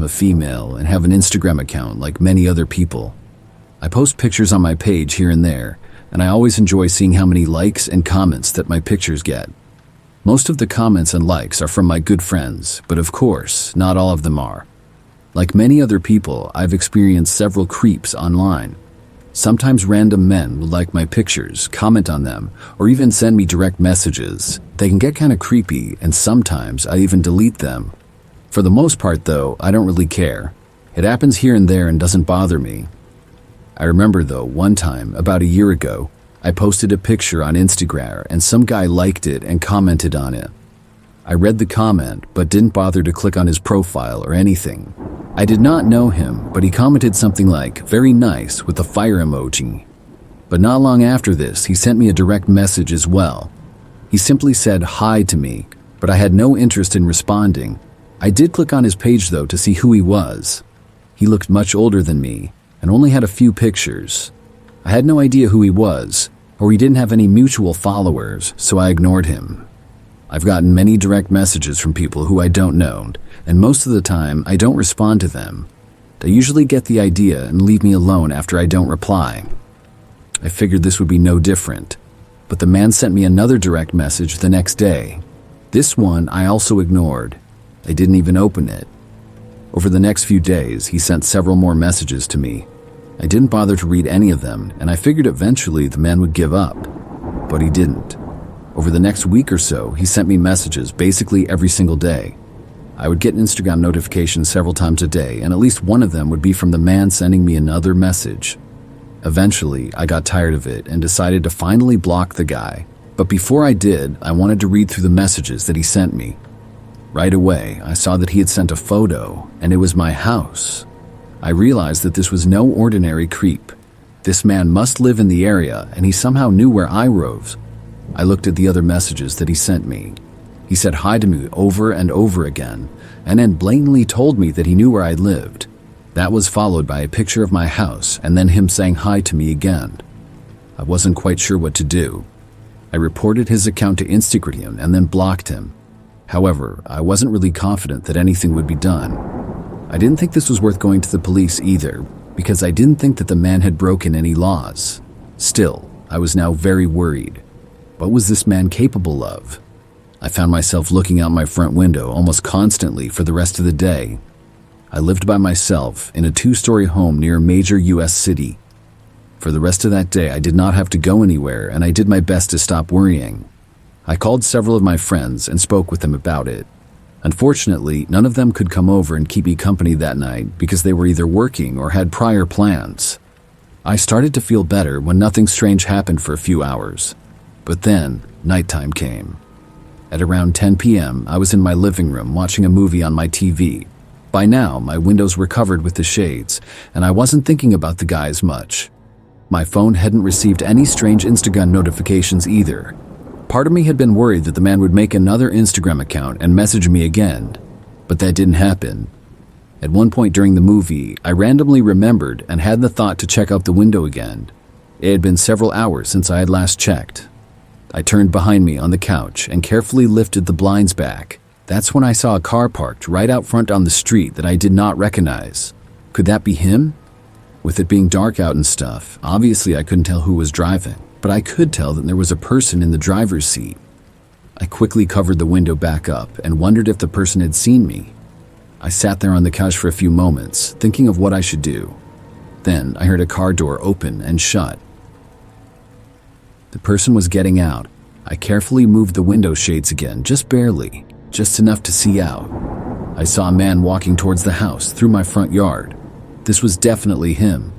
I'm a female and have an Instagram account like many other people. I post pictures on my page here and there, and I always enjoy seeing how many likes and comments that my pictures get. Most of the comments and likes are from my good friends, but of course, not all of them are. Like many other people, I've experienced several creeps online. Sometimes random men will like my pictures, comment on them, or even send me direct messages. They can get kind of creepy, and sometimes I even delete them. For the most part though, I don't really care. It happens here and there and doesn't bother me. I remember though, one time, about a year ago, I posted a picture on Instagram and some guy liked it and commented on it. I read the comment, but didn't bother to click on his profile or anything. I did not know him, but he commented something like, "Very nice," with a fire emoji. But not long after this, he sent me a direct message as well. He simply said hi to me, but I had no interest in responding. I did click on his page though to see who he was. He looked much older than me and only had a few pictures. I had no idea who he was, or he didn't have any mutual followers, so I ignored him. I've gotten many direct messages from people who I don't know, and most of the time I don't respond to them. They usually get the idea and leave me alone after I don't reply. I figured this would be no different, but the man sent me another direct message the next day. This one I also ignored. I didn't even open it. Over the next few days, he sent several more messages to me. I didn't bother to read any of them, and I figured eventually the man would give up, but he didn't. Over the next week or so, he sent me messages basically every single day. I would get Instagram notifications several times a day, and at least one of them would be from the man sending me another message. Eventually, I got tired of it and decided to finally block the guy. But before I did, I wanted to read through the messages that he sent me. Right away, I saw that he had sent a photo, and it was my house. I realized that this was no ordinary creep. This man must live in the area, and he somehow knew where I rove. I looked at the other messages that he sent me. He said hi to me over and over again, and then blatantly told me that he knew where I lived. That was followed by a picture of my house, and then him saying hi to me again. I wasn't quite sure what to do. I reported his account to Instagram and then blocked him. However, I wasn't really confident that anything would be done. I didn't think this was worth going to the police either, because I didn't think that the man had broken any laws. Still, I was now very worried. What was this man capable of? I found myself looking out my front window almost constantly for the rest of the day. I lived by myself in a 2-story home near a major US city. For the rest of that day, I did not have to go anywhere, and I did my best to stop worrying. I called several of my friends and spoke with them about it. Unfortunately, none of them could come over and keep me company that night because they were either working or had prior plans. I started to feel better when nothing strange happened for a few hours. But then, nighttime came. At around 10 p.m., I was in my living room watching a movie on my TV. By now, my windows were covered with the shades, and I wasn't thinking about the guy as much. My phone hadn't received any strange Instagram notifications either. Part of me had been worried that the man would make another Instagram account and message me again, but that didn't happen. At one point during the movie, I randomly remembered and had the thought to check out the window again. It had been several hours since I had last checked. I turned behind me on the couch and carefully lifted the blinds back. That's when I saw a car parked right out front on the street that I did not recognize. Could that be him? With it being dark out and stuff, obviously I couldn't tell who was driving, but I could tell that there was a person in the driver's seat. I quickly covered the window back up and wondered if the person had seen me. I sat there on the couch for a few moments, thinking of what I should do. Then I heard a car door open and shut. The person was getting out. I carefully moved the window shades again, just barely, just enough to see out. I saw a man walking towards the house through my front yard. This was definitely him.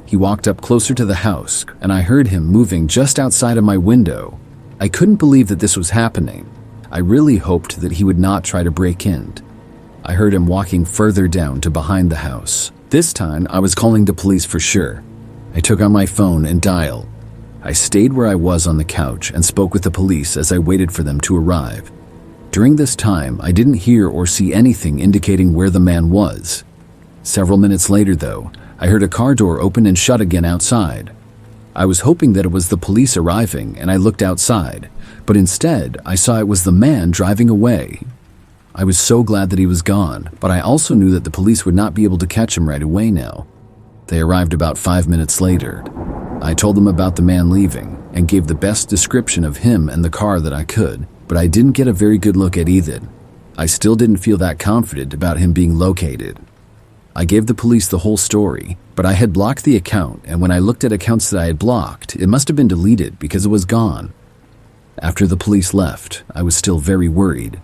He walked up closer to the house, and I heard him moving just outside of my window. I couldn't believe that this was happening. I really hoped that he would not try to break in. I heard him walking further down to behind the house. This time, I was calling the police for sure. I took out my phone and dialed. I stayed where I was on the couch and spoke with the police as I waited for them to arrive. During this time, I didn't hear or see anything indicating where the man was. Several minutes later, though, I heard a car door open and shut again outside. I was hoping that it was the police arriving, and I looked outside, but instead, I saw it was the man driving away. I was so glad that he was gone, but I also knew that the police would not be able to catch him right away now. They arrived about 5 minutes later. I told them about the man leaving and gave the best description of him and the car that I could, but I didn't get a very good look at Ethan. I still didn't feel that confident about him being located. I gave the police the whole story, but I had blocked the account, and when I looked at accounts that I had blocked, it must have been deleted because it was gone. After the police left, I was still very worried.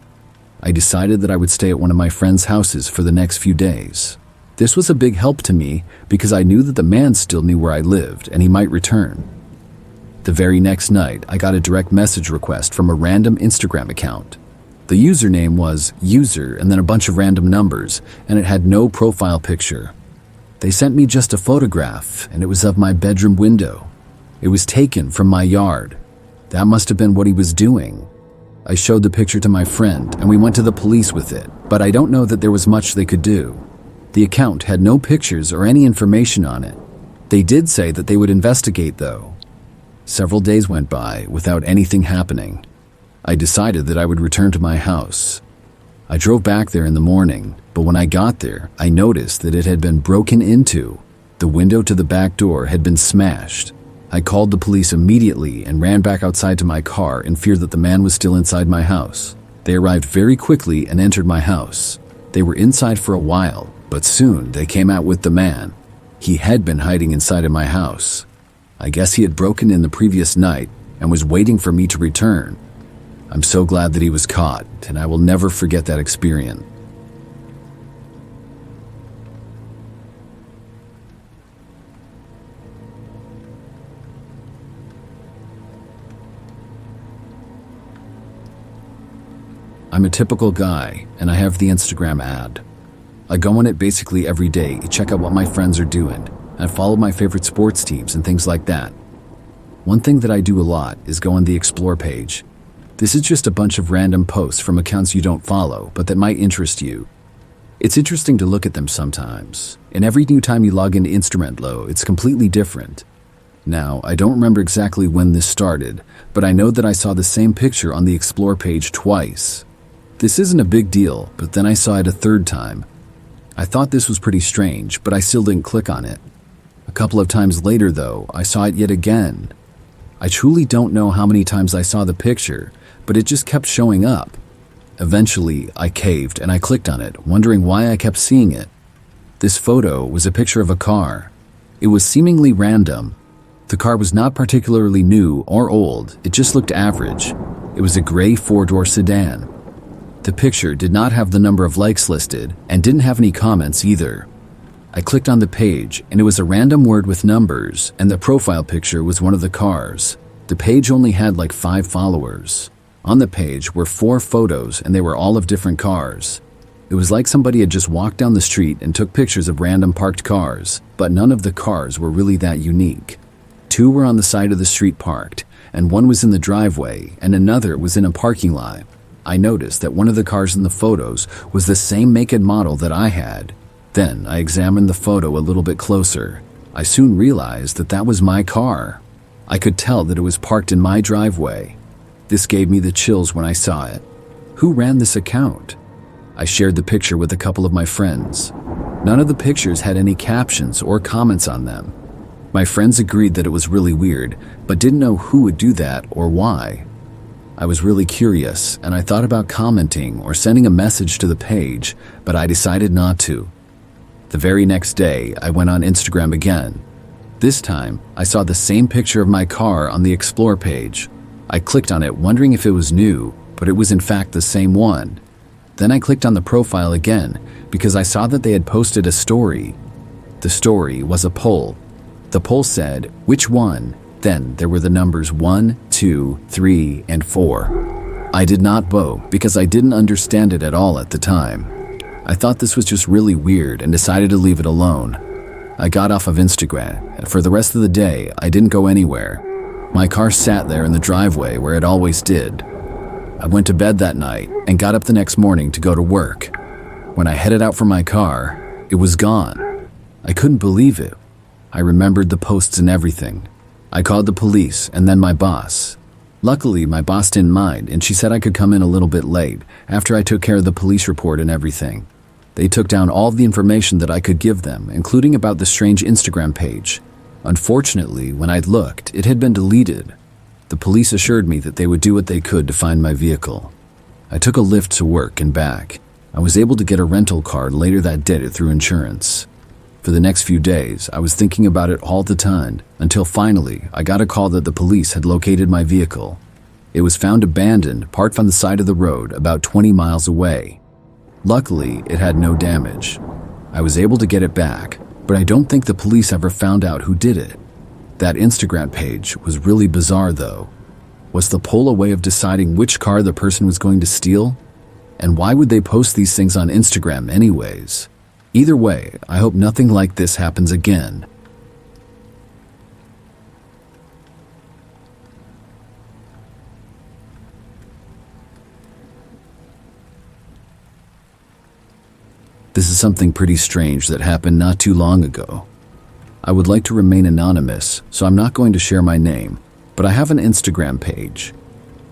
I decided that I would stay at one of my friend's houses for the next few days. This was a big help to me because I knew that the man still knew where I lived and he might return. The very next night, I got a direct message request from a random Instagram account. The username was user and then a bunch of random numbers, and it had no profile picture. They sent me just a photograph, and it was of my bedroom window. It was taken from my yard. That must have been what he was doing. I showed the picture to my friend, and we went to the police with it, but I don't know that there was much they could do. The account had no pictures or any information on it. They did say that they would investigate, though. Several days went by without anything happening. I decided that I would return to my house. I drove back there in the morning, but when I got there, I noticed that it had been broken into. The window to the back door had been smashed. I called the police immediately and ran back outside to my car in fear that the man was still inside my house. They arrived very quickly and entered my house. They were inside for a while, but soon they came out with the man. He had been hiding inside of my house. I guess he had broken in the previous night and was waiting for me to return. I'm so glad that he was caught, and I will never forget that experience. I'm a typical guy, and I have the Instagram ad. I go on it basically every day to check out what my friends are doing, and follow my favorite sports teams and things like that. One thing that I do a lot is go on the Explore page. This is just a bunch of random posts from accounts you don't follow, but that might interest you. It's interesting to look at them sometimes, and every new time you log into Instrumentlo, it's completely different. Now, I don't remember exactly when this started, but I know that I saw the same picture on the Explore page twice. This isn't a big deal, but then I saw it a third time. I thought this was pretty strange, but I still didn't click on it. A couple of times later, though, I saw it yet again. I truly don't know how many times I saw the picture, but it just kept showing up. Eventually, I caved and I clicked on it, wondering why I kept seeing it. This photo was a picture of a car. It was seemingly random. The car was not particularly new or old, it just looked average. It was a gray 4-door sedan. The picture did not have the number of likes listed and didn't have any comments either. I clicked on the page and it was a random word with numbers, and the profile picture was one of the cars. The page only had like 5 followers. On the page were 4 photos and they were all of different cars. It was like somebody had just walked down the street and took pictures of random parked cars, but none of the cars were really that unique. 2 were on the side of the street parked, and 1 was in the driveway, and another was in a parking lot. I noticed that one of the cars in the photos was the same make and model that I had. Then I examined the photo a little bit closer. I soon realized that that was my car. I could tell that it was parked in my driveway. This gave me the chills when I saw it. Who ran this account? I shared the picture with a couple of my friends. None of the pictures had any captions or comments on them. My friends agreed that it was really weird, but didn't know who would do that or why. I was really curious, and I thought about commenting or sending a message to the page, but I decided not to. The very next day, I went on Instagram again. This time, I saw the same picture of my car on the Explore page. I clicked on it wondering if it was new, but it was in fact the same one. Then I clicked on the profile again because I saw that they had posted a story. The story was a poll. The poll said, "Which one?" Then there were the numbers 1, 2, 3, and 4. I did not vote because I didn't understand it at all at the time. I thought this was just really weird and decided to leave it alone. I got off of Instagram, and for the rest of the day, I didn't go anywhere. My car sat there in the driveway where it always did. I went to bed that night and got up the next morning to go to work. When I headed out for my car, it was gone. I couldn't believe it. I remembered the posts and everything. I called the police and then my boss. Luckily, my boss didn't mind, and she said I could come in a little bit late after I took care of the police report and everything. They took down all of the information that I could give them, including about the strange Instagram page. Unfortunately, when I'd looked, it had been deleted. The police assured me that they would do what they could to find my vehicle. I took a Lyft to work and back. I was able to get a rental car later that day through insurance. For the next few days, I was thinking about it all the time, until finally, I got a call that the police had located my vehicle. It was found abandoned, parked on the side of the road about 20 miles away. Luckily, it had no damage. I was able to get it back, but I don't think the police ever found out who did it. That Instagram page was really bizarre though. Was the poll a way of deciding which car the person was going to steal? And why would they post these things on Instagram anyways? Either way, I hope nothing like this happens again. This is something pretty strange that happened not too long ago. I would like to remain anonymous, so I'm not going to share my name, but I have an Instagram page.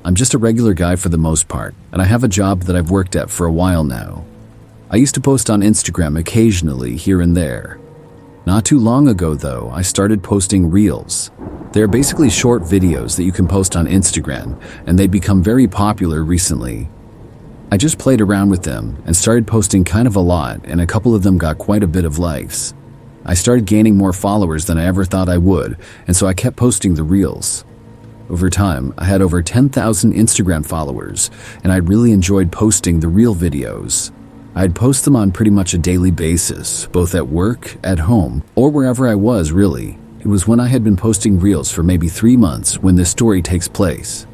I'm just a regular guy for the most part, and I have a job that I've worked at for a while now. I used to post on Instagram occasionally here and there. Not too long ago though, I started posting Reels. They're basically short videos that you can post on Instagram, and they've become very popular recently. I just played around with them and started posting kind of a lot, and a couple of them got quite a bit of likes. I started gaining more followers than I ever thought I would, and so I kept posting the Reels. Over time, I had over 10,000 Instagram followers, and I really enjoyed posting the Reel videos. I'd post them on pretty much a daily basis, both at work, at home, or wherever I was really. It was when I had been posting Reels for maybe 3 months when this story takes place.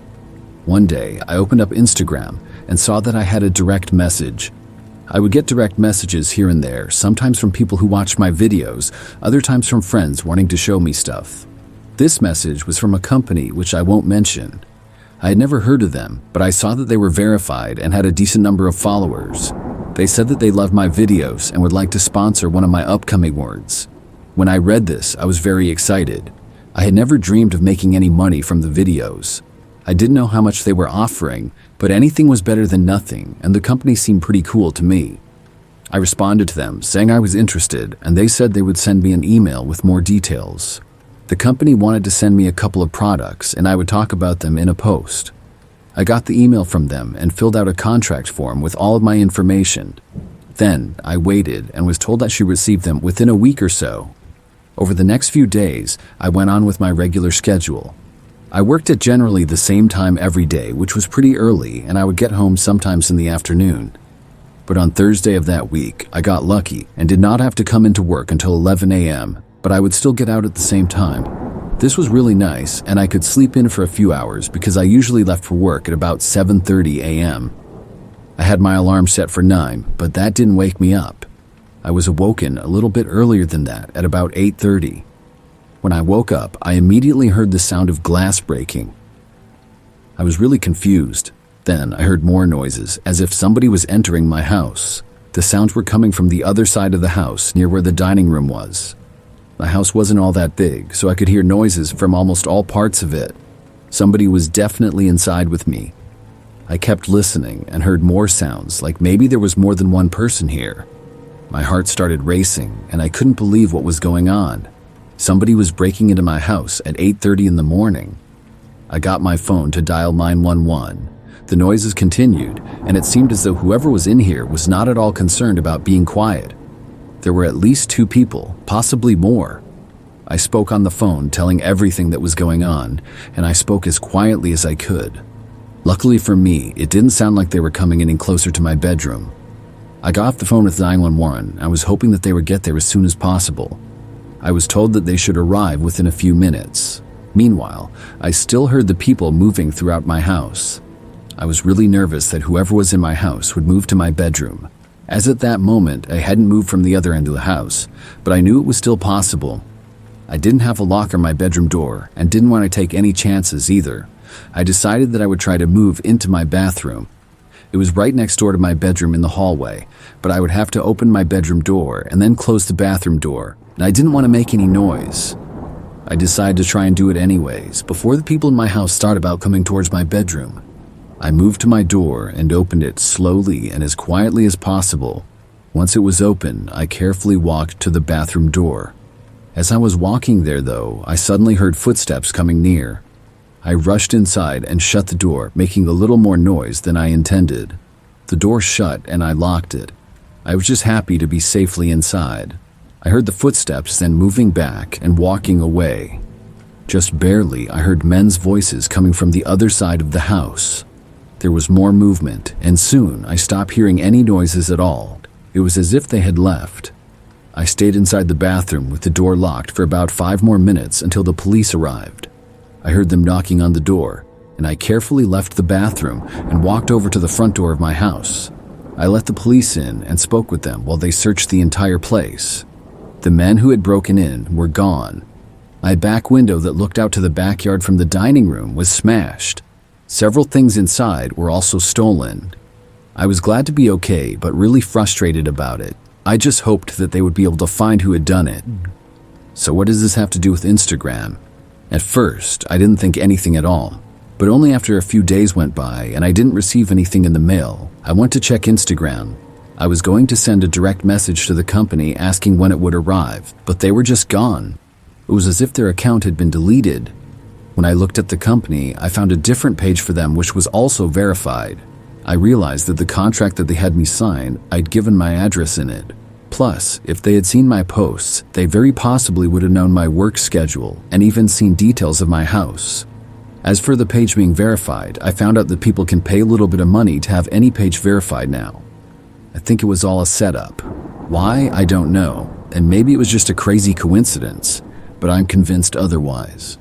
One day, I opened up Instagram and saw that I had a direct message. I would get direct messages here and there, sometimes from people who watched my videos, other times from friends wanting to show me stuff. This message was from a company which I won't mention. I had never heard of them, but I saw that they were verified and had a decent number of followers. They said that they loved my videos and would like to sponsor one of my upcoming awards. When I read this, I was very excited. I had never dreamed of making any money from the videos. I didn't know how much they were offering, but anything was better than nothing, and the company seemed pretty cool to me. I responded to them, saying I was interested, and they said they would send me an email with more details. The company wanted to send me a couple of products, and I would talk about them in a post. I got the email from them and filled out a contract form with all of my information. Then, I waited and was told I should receive them within a week or so. Over the next few days, I went on with my regular schedule. I worked at generally the same time every day, which was pretty early, and I would get home sometimes in the afternoon. But on Thursday of that week, I got lucky and did not have to come into work until 11 a.m., but I would still get out at the same time. This was really nice, and I could sleep in for a few hours because I usually left for work at about 7:30 a.m. I had my alarm set for 9, but that didn't wake me up. I was awoken a little bit earlier than that at about 8:30. When I woke up, I immediately heard the sound of glass breaking. I was really confused. Then I heard more noises, as if somebody was entering my house. The sounds were coming from the other side of the house, near where the dining room was. The house wasn't all that big, so I could hear noises from almost all parts of it. Somebody was definitely inside with me. I kept listening and heard more sounds, like maybe there was more than one person here. My heart started racing, and I couldn't believe what was going on. Somebody was breaking into my house at 8:30 in the morning. I got my phone to dial 911. The noises continued, and it seemed as though whoever was in here was not at all concerned about being quiet. There were at least 2 people, possibly more. I spoke on the phone, telling everything that was going on, and I spoke as quietly as I could. Luckily for me, it didn't sound like they were coming any closer to my bedroom. I got off the phone with 911. I was hoping that they would get there as soon as possible. I was told that they should arrive within a few minutes. Meanwhile, I still heard the people moving throughout my house. I was really nervous that whoever was in my house would move to my bedroom, as at that moment I hadn't moved from the other end of the house, but I knew it was still possible. I didn't have a lock on my bedroom door and didn't want to take any chances either. I decided that I would try to move into my bathroom. It was right next door to my bedroom in the hallway, but I would have to open my bedroom door and then close the bathroom door, and I didn't want to make any noise. I decided to try and do it anyways, before the people in my house thought about coming towards my bedroom. I moved to my door and opened it slowly and as quietly as possible. Once it was open, I carefully walked to the bathroom door. As I was walking there, though, I suddenly heard footsteps coming near. I rushed inside and shut the door, making a little more noise than I intended. The door shut and I locked it. I was just happy to be safely inside. I heard the footsteps then moving back and walking away. Just barely, I heard men's voices coming from the other side of the house. There was more movement, and soon I stopped hearing any noises at all. It was as if they had left. I stayed inside the bathroom with the door locked for about 5 more minutes until the police arrived. I heard them knocking on the door, and I carefully left the bathroom and walked over to the front door of my house. I let the police in and spoke with them while they searched the entire place. The men who had broken in were gone. My back window that looked out to the backyard from the dining room was smashed. Several things inside were also stolen. I was glad to be okay, but really frustrated about it. I just hoped that they would be able to find who had done it. So what does this have to do with Instagram? At first, I didn't think anything at all. But only after a few days went by and I didn't receive anything in the mail, I went to check Instagram. I was going to send a direct message to the company asking when it would arrive, but they were just gone. It was as if their account had been deleted. When I looked at the company, I found a different page for them which was also verified. I realized that the contract that they had me sign, I'd given my address in it. Plus, if they had seen my posts, they very possibly would have known my work schedule and even seen details of my house. As for the page being verified, I found out that people can pay a little bit of money to have any page verified now. I think it was all a setup. Why, I don't know, and maybe it was just a crazy coincidence, but I'm convinced otherwise.